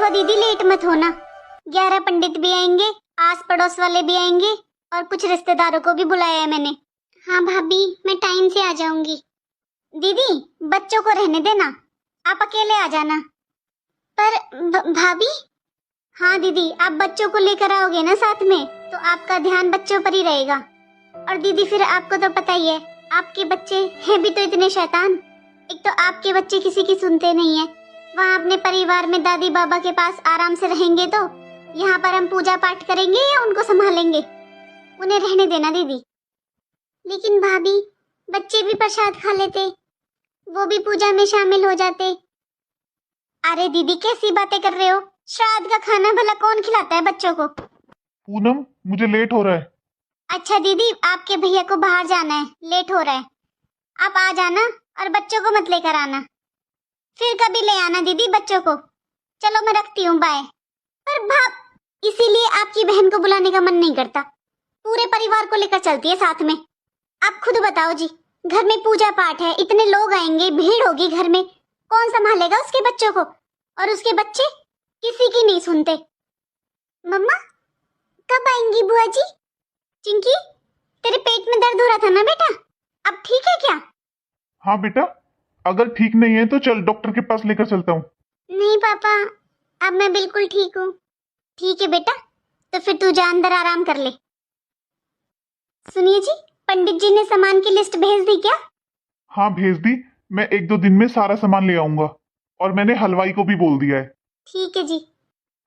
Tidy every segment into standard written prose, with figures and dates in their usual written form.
देखो दीदी, लेट मत होना। 11 पंडित भी आएंगे, आस पड़ोस वाले भी आएंगे और कुछ रिश्तेदारों को भी बुलाया है मैंने। हाँ भाभी, मैं टाइम से आ जाऊंगी। दीदी बच्चों को रहने देना, आप अकेले आ जाना। पर भाभी। हाँ दीदी, आप बच्चों को लेकर आओगे ना साथ में, तो आपका ध्यान बच्चों पर ही रहेगा। और दीदी फिर आपको तो पता ही है, आपके बच्चे हैं भी तो इतने शैतान। एक तो आपके बच्चे किसी की सुनते नहीं है, वहाँ अपने परिवार में दादी बाबा के पास आराम से रहेंगे, तो यहाँ पर हम पूजा पाठ करेंगे या उनको संभालेंगे? उन्हें रहने देना दीदी। लेकिन भाभी, बच्चे भी प्रसाद खा लेते, वो भी पूजा में शामिल हो जाते। अरे दीदी कैसी बातें कर रहे हो? श्राद्ध का खाना भला कौन खिलाता है बच्चों को? पूनम, मुझे लेट हो रहा है। अच्छा दीदी, आपके भैया को बाहर जाना है, लेट हो रहा है। आप आ जाना और बच्चों को मत लेकर आना। फिर कभी ले आना दीदी बच्चों को। चलो मैं रखती हूँ, बाय। पर भाप, इसीलिए आपकी बहन को बुलाने का मन नहीं करता। पूरे परिवार को लेकर चलती है साथ में। आप खुद बताओ जी, घर में पूजा पाठ है, इतने लोग आएंगे, भीड़ होगी घर में, कौन संभालेगा उसके बच्चों को? और उसके बच्चे किसी की नहीं सुनते। मम्मा कब आएंगी बुआ जी? चिंकी, तेरे पेट में दर्द हो रहा था ना बेटा, अब ठीक है क्या? हाँ बेटा, अगर ठीक नहीं है तो चल डॉक्टर के पास लेकर चलता हूँ। नहीं पापा, अब मैं बिल्कुल ठीक हूँ। ठीक है बेटा, तो फिर तू जा अंदर आराम कर ले। सुनिए जी, पंडित जी ने सामान की लिस्ट भेज दी क्या? हाँ भेज दी, मैं 1-2 दिन में सारा सामान ले आऊंगा। और मैंने हलवाई को भी बोल दिया है। ठीक है जी।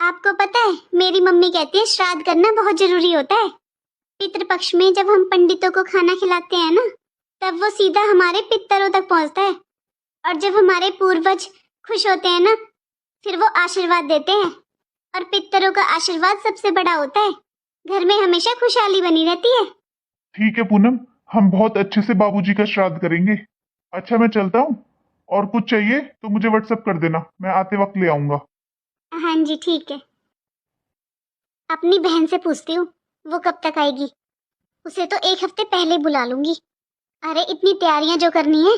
आपको पता है, मेरी मम्मी कहती है श्राद्ध करना बहुत जरूरी होता है। पितृपक्ष में जब हम पंडितों को खाना खिलाते हैं ना, तब वो सीधा हमारे पितरों तक पहुंचता है। और जब हमारे पूर्वज खुश होते हैं ना, फिर वो आशीर्वाद देते हैं। और पितरों का आशीर्वाद सबसे बड़ा होता है। घर में हमेशा खुशहाली बनी रहती है। ठीक है पूनम, हम बहुत अच्छे से बाबूजी का श्राद्ध करेंगे। अच्छा मैं चलता हूँ, और कुछ चाहिए तो मुझे व्हाट्सएप कर देना, मैं आते वक्त ले आऊंगा। हाँ जी ठीक है। अपनी बहन से पूछती हूँ वो कब तक आएगी। उसे तो 1 हफ्ते पहले बुला लूंगी। अरे इतनी तैयारियां जो करनी है।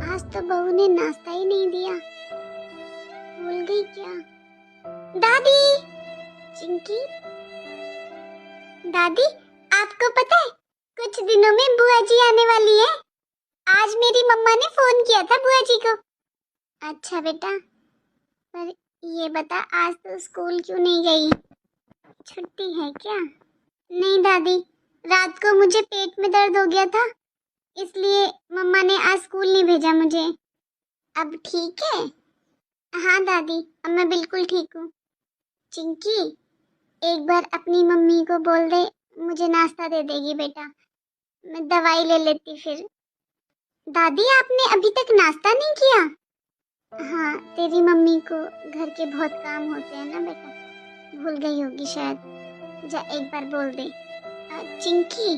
आज तो बहू ने नाश्ता ही नहीं दिया, भूल गई क्या? दादी, चिंकी, दादी आपको पता है, कुछ दिनों में बुआ जी आने वाली है। आज मेरी मम्मा ने फोन किया था बुआ जी को। अच्छा बेटा, पर ये बता, आज तो स्कूल क्यों नहीं गई? छुट्टी है क्या? नहीं दादी, रात को मुझे पेट में दर्द हो गया था, इसलिए मम्मा ने आज स्कूल नहीं भेजा मुझे। अब ठीक है? हाँ दादी, अब मैं बिल्कुल ठीक हूँ। चिंकी, एक बार अपनी मम्मी को बोल दे, मुझे नाश्ता दे देगी बेटा, मैं दवाई ले लेती फिर। दादी आपने अभी तक नाश्ता नहीं किया? हाँ, तेरी मम्मी को घर के बहुत काम होते हैं ना बेटा, भूल गई होगी शायद। जा एक बार बोल दे। चिंकी।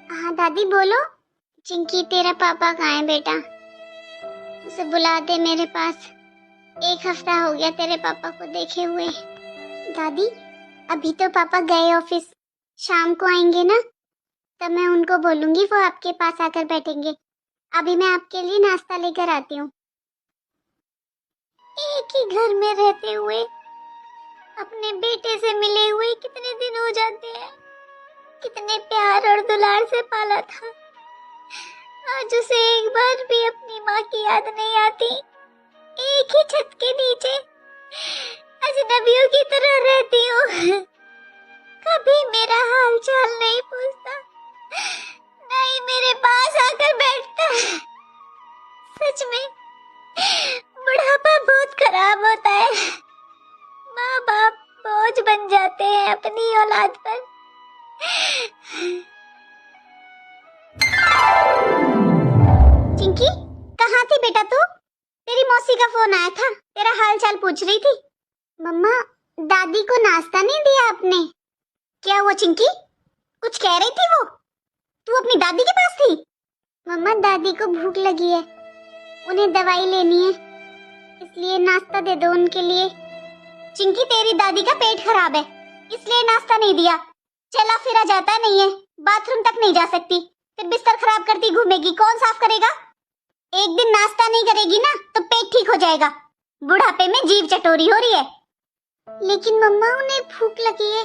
हाँ दादी बोलो। चिंकी, तेरा पापा कहाँ है बेटा? उसे बुला दे मेरे पास। 1 हफ्ता हो गया तेरे पापा को देखे हुए। दादी अभी तो पापा गए ऑफिस, शाम को आएंगे ना, तब मैं उनको बोलूंगी, वो आपके पास आकर बैठेंगे। अभी मैं आपके लिए नाश्ता लेकर आती हूँ। एक ही घर में रहते हुए अपने बेटे से मिले हुए कितने दिन हो जाते हैं। कितने प्यार और दुलार से पाला था, आज उसे एक बार भी अपनी माँ की याद नहीं आती। एक ही छत के नीचे अजनबियों की तरह रहती हूँ। कभी मेरा हाल चाल नहीं पूछता, नहीं मेरे पास आकर बैठता। सच में बुढ़ापा बहुत खराब होता है। माँ बाप बोझ बन जाते हैं अपनी औलाद पर। चिंकी, कहाँ थी बेटा तू? तेरी मौसी का फोन आया था, तेरा हाल चाल पूछ रही थी। मम्मा, दादी को नाश्ता नहीं दिया आपने? क्या हुआ चिंकी, कुछ कह रही थी वो? तू अपनी दादी के पास थी? मम्मा, दादी को भूख लगी है, उन्हें दवाई लेनी है, इसलिए नाश्ता दे दो उनके लिए। चिंकी, तेरी दादी का पेट खराब है, इसलिए नाश्ता नहीं दिया। चला फिरा जाता नहीं है, बाथरूम तक नहीं जा सकती, फिर बिस्तर खराब करती घूमेगी, कौन साफ करेगा? एक दिन नाश्ता नहीं करेगी ना तो पेट ठीक हो जाएगा। बुढ़ापे में जीभ चटोरी हो रही है। लेकिन मम्मा उन्हें भूख लगी है,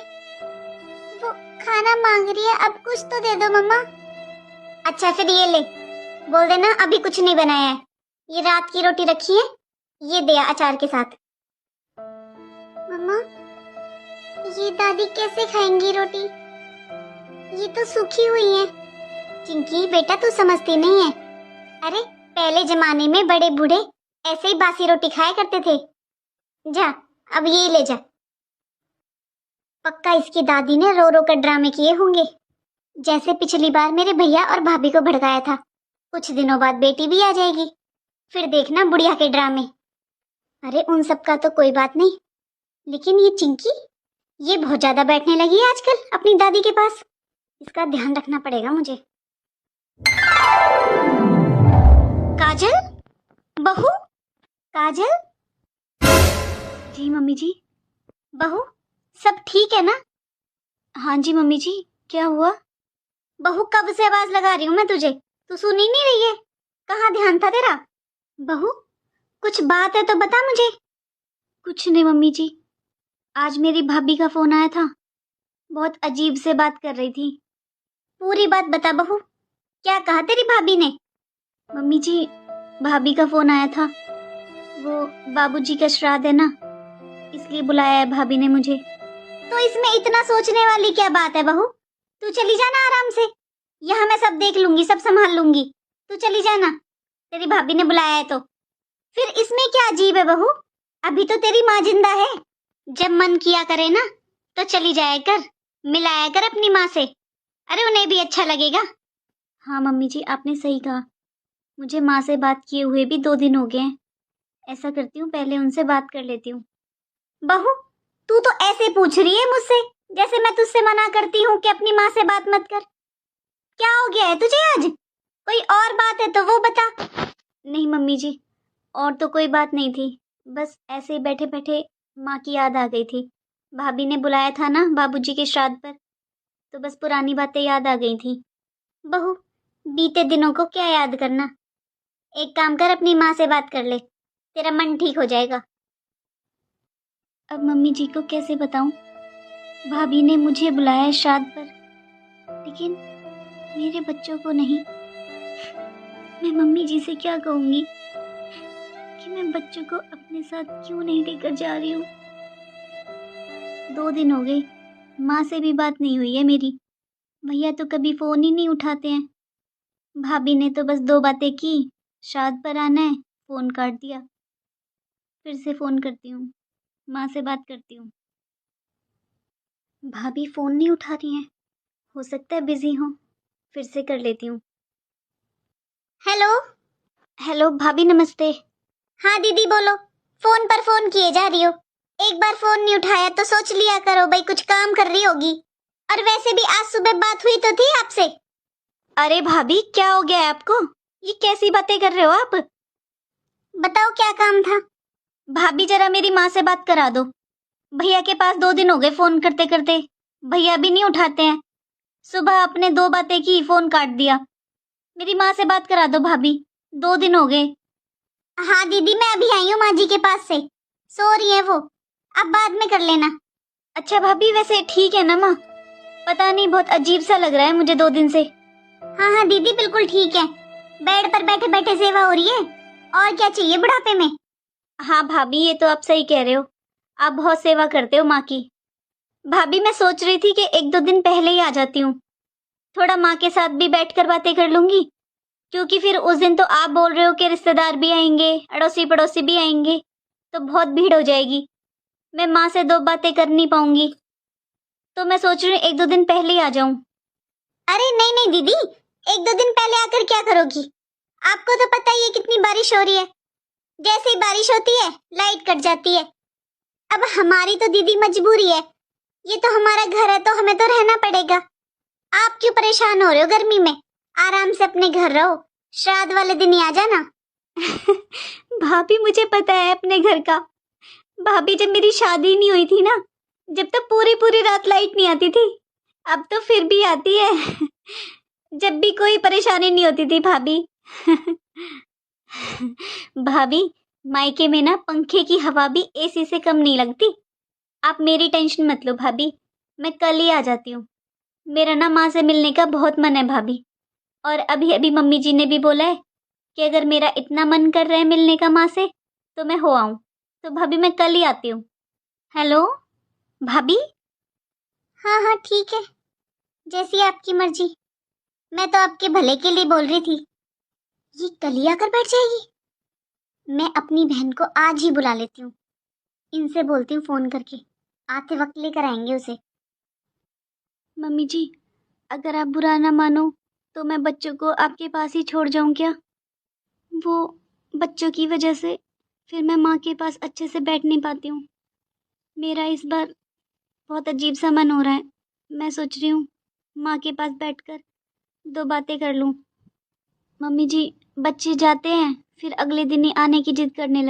वो खाना मांग रही है, अब कुछ तो दे दो मम्मा। अच्छा फिर ये ले, बोल देना अभी कुछ नहीं बनाया है, ये रात की रोटी रखी है, ये दे अचार के साथ। मम्मा ये दादी कैसे खाएंगी रोटी, ये तो सूखी हुई है। चिंकी बेटा तू समझती नहीं है, अरे पहले जमाने में बड़े बूढ़े ऐसे ही बासी रोटी खाया करते थे। जा अब यही ले जा। पक्का इसकी दादी ने रो रो कर ड्रामे किए होंगे, जैसे पिछली बार मेरे भैया और भाभी को भड़काया था। कुछ दिनों बाद बेटी भी आ जाएगी, फिर देखना बुढ़िया के ड्रामे। अरे उन सब का तो कोई बात नहीं, लेकिन ये चिंकी, ये बहुत ज्यादा बैठने लगी है आजकल अपनी दादी के पास, इसका ध्यान रखना पड़ेगा मुझे। काजल, बहू, काजल। जी मम्मी जी। बहू सब ठीक है ना? हाँ जी मम्मी जी, क्या हुआ? बहू कब से आवाज लगा रही हूँ मैं तुझे, तू सुन ही नहीं रही है, कहाँ ध्यान था तेरा? बहू कुछ बात है तो बता मुझे। कुछ नहीं मम्मी जी, आज मेरी भाभी का फोन आया था, बहुत अजीब से बात कर रही थी। पूरी बात बता बहू, क्या कहा तेरी भाभी ने? मम्मी जी भाभी का फोन आया था, वो बाबूजी का श्राद्ध है ना, इसलिए बुलाया है भाभी ने मुझे। तो इसमें इतना सोचने वाली क्या बात है बहू, तू चली जाना आराम से, यहाँ मैं सब देख लूंगी, सब संभाल लूंगी, तू चली जाना, तेरी भाभी ने बुलाया है तो। फिर इसमें क्या अजीब है बहू, अभी तो तेरी माँ जिंदा है, जब मन किया करे ना तो चली जाया कर, मिलाया कर अपनी माँ से, अरे उन्हें भी अच्छा लगेगा। हाँ मम्मी जी आपने सही कहा, मुझे माँ से बात किए हुए भी 2 दिन हो गए हैं, ऐसा करती हूँ पहले उनसे बात कर लेती हूँ। बहू तू तो ऐसे पूछ रही है मुझसे जैसे मैं तुझसे मना करती हूँ कि अपनी माँ से बात मत कर। क्या हो गया है तुझे आज, कोई और बात है तो वो बता। नहीं मम्मी जी, और तो कोई बात नहीं थी, बस ऐसे ही बैठे बैठे माँ की याद आ गई थी, भाभी ने बुलाया था ना बाबूजी के श्राद्ध पर, तो बस पुरानी बातें याद आ गई थी। बहू बीते दिनों को क्या याद करना, एक काम कर अपनी माँ से बात कर ले, तेरा मन ठीक हो जाएगा। अब मम्मी जी को कैसे बताऊं, भाभी ने मुझे बुलाया है श्राद्ध पर, लेकिन मेरे बच्चों को नहीं। मैं मम्मी जी से क्या कहूंगी कि मैं बच्चों को अपने साथ क्यों नहीं लेकर जा रही हूँ। 2 दिन हो गए, माँ से भी बात नहीं हुई है मेरी, भैया तो कभी फ़ोन ही नहीं उठाते हैं, भाभी ने तो बस 2 बातें की, श्राद्ध पर आना है, फ़ोन काट दिया। फिर से फ़ोन करती हूँ, माँ से बात करती हूँ, भाभी फ़ोन नहीं उठा रही हैं, हो सकता है बिजी हो, फिर से कर लेती हूँ। हेलो हेलो भाभी नमस्ते। हाँ दीदी बोलो, फोन पर फोन किए जा रही हो, एक बार फोन नहीं उठाया तो सोच लिया करो भाई कुछ काम कर रही होगी, और वैसे भी आज सुबह बात हुई तो थी आपसे। अरे भाभी क्या हो गया है आपको, ये कैसी बातें कर रहे हो आप? बताओ क्या काम था? भाभी जरा मेरी माँ से बात करा दो, भैया के पास 2 दिन हो गए फोन करते करते, भैया भी नहीं उठाते हैं, सुबह अपने 2 बातें की फोन काट दिया, मेरी माँ से बात करा दो भाभी, 2 दिन हो गए। हाँ दीदी मैं अभी आई हूँ माँ जी के पास से, सो रही है वो, अब बाद में कर लेना। अच्छा भाभी वैसे ठीक है ना माँ? पता नहीं बहुत अजीब सा लग रहा है मुझे 2 दिन से। हाँ हाँ दीदी बिल्कुल ठीक है, बेड पर बैठे बैठे सेवा हो रही है, और क्या चाहिए बुढ़ापे में। हाँ भाभी ये तो आप सही कह रहे हो, आप बहुत सेवा करते हो माँ की। भाभी मैं सोच रही थी कि 1-2 दिन पहले ही आ जाती हूँ, थोड़ा माँ के साथ भी बैठकर बातें कर लूंगी, क्योंकि फिर उस दिन तो आप बोल रहे हो कि रिश्तेदार भी आएंगे, अड़ोसी पड़ोसी भी आएंगे, तो बहुत भीड़ हो जाएगी, मैं माँ से 2 बातें कर नहीं पाऊंगी, तो मैं सोच रही हूँ 1-2 दिन पहले ही आ जाऊं। अरे नहीं नहीं दीदी, 1-2 दिन पहले आकर क्या करोगी, आपको तो पता ही है कितनी बारिश हो रही है, जैसे ही बारिश होती है लाइट कट जाती है। अब हमारी तो दीदी मजबूरी है, ये तो हमारा घर है तो हमें तो रहना पड़ेगा, आप क्यों परेशान हो रहे हो गर्मी में, आराम से अपने घर रहो, श्राद्ध वाले दिन ही आ जाना। भाभी मुझे पता है अपने घर का, भाभी जब मेरी शादी नहीं हुई थी ना, जब तक पूरी पूरी रात लाइट नहीं आती थी, अब तो फिर भी आती है। जब भी कोई परेशानी नहीं होती थी भाभी। भाभी मायके में ना पंखे की हवा भी एसी से कम नहीं लगती। आप मेरी टेंशन मत लो भाभी, मैं कल ही आ जाती हूँ। मेरा ना माँ से मिलने का बहुत मन है भाभी। और अभी अभी मम्मी जी ने भी बोला है कि अगर मेरा इतना मन कर रहा है मिलने का माँ से तो मैं हो आऊँ। तो भाभी मैं कल ही आती हूँ। हेलो भाभी। हाँ हाँ ठीक है, जैसी आपकी मर्जी। मैं तो आपके भले के लिए बोल रही थी। ये कल ही आकर बैठ जाएगी। मैं अपनी बहन को आज ही बुला लेती हूँ, इनसे बोलती हूँ फोन करके, आते वक्त लेकर आएंगे उसे। मम्मी जी, अगर आप बुरा ना मानो तो मैं बच्चों को आपके पास ही छोड़ जाऊं क्या? वो बच्चों की वजह से फिर मैं माँ के पास अच्छे से बैठ नहीं पाती हूँ। मेरा इस बार बहुत अजीब सा मन हो रहा है। मैं सोच रही हूँ माँ के पास बैठकर दो बातें कर लूँ। मम्मी जी, बच्चे जाते हैं फिर अगले दिन ही आने की जिद करने